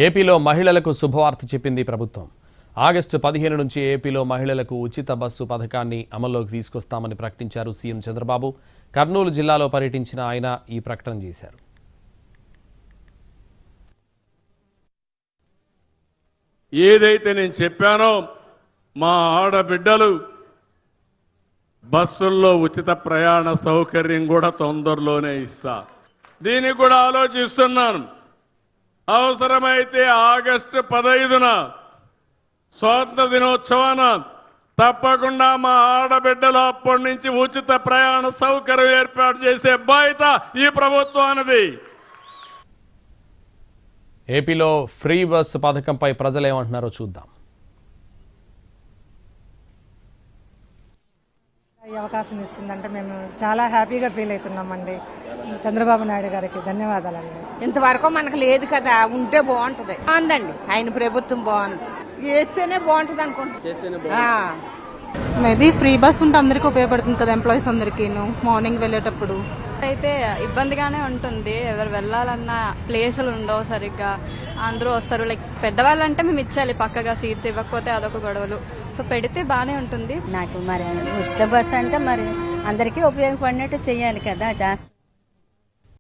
ఏపీలో మహిళలకు శుభవార్త చెప్పింది ప్రభుత్వం. ఆగస్టు 15 నుంచి ఏపీలో మహిళలకు ఉచిత బస్సు పథకాన్ని అమల్లోకి తీసుకొస్తామని ప్రకటించారు సీఎం చంద్రబాబు. కర్నూలు జిల్లాలో పర్యటించిన ఆయన ఈ ప్రకటన చేశారు. ఏదైతే నేను చెప్పానో మా ఆడబిడ్డలు బస్సుల్లో ఉచిత ప్రయాణ సౌకర్యం కూడా తొందరలోనే ఇస్తా. దీనికి కూడా ఆలోచిస్తున్నాను. అవసరమైతే ఆగస్టు 15న స్వాతంత్ర దినోత్సవాన తప్పకుండా మా ఆడబిడ్డలు అప్పటి నుంచి ఉచిత ప్రయాణ సౌకర్యం ఏర్పాటు చేసే బాధ్యత ఈ ప్రభుత్వానిది. ఏపీలో ఫ్రీ బస్సు పథకంపై ప్రజలు ఏమంటున్నారో చూద్దాం. ఈ అవకాశం ఇస్తుందంటే మేము చాలా హ్యాపీగా ఫీల్ అవుతున్నామండి. చంద్రబాబు నాయుడు గారికి ధన్యవాదాలండి. ఇంతవరకు మనకు లేదు కదా, ఉంటే బాగుంటది. బాగుందండి, ఆయన ప్రభుత్వం బాగుంది. చేస్తేనే బాగుంటది అనుకుంటా. మేబీ ఫ్రీ బస్ ఉంటే అందరికీ ఉపయోగపడుతుంది కదా, ఎంప్లాయీస్ అందరికీ మార్నింగ్ వెళ్ళేటప్పుడు. అయితే ఇబ్బందిగానే ఉంటుంది. ఎవరు వెళ్ళాలన్న ప్లేసులు ఉండవు సరిగ్గా, అందరూ వస్తారు. లైక్ పెద్దవాళ్ళంటే మేము ఇచ్చాలి పక్కగా సీట్స్, ఇవ్వకపోతే అదొక గొడవలు. సో పెడితే బాగానే ఉంటుంది. నాకు మరి ఉచిత బస్సు అంటే మరి అందరికీ ఉపయోగపడినట్టు చెయ్యాలి కదా.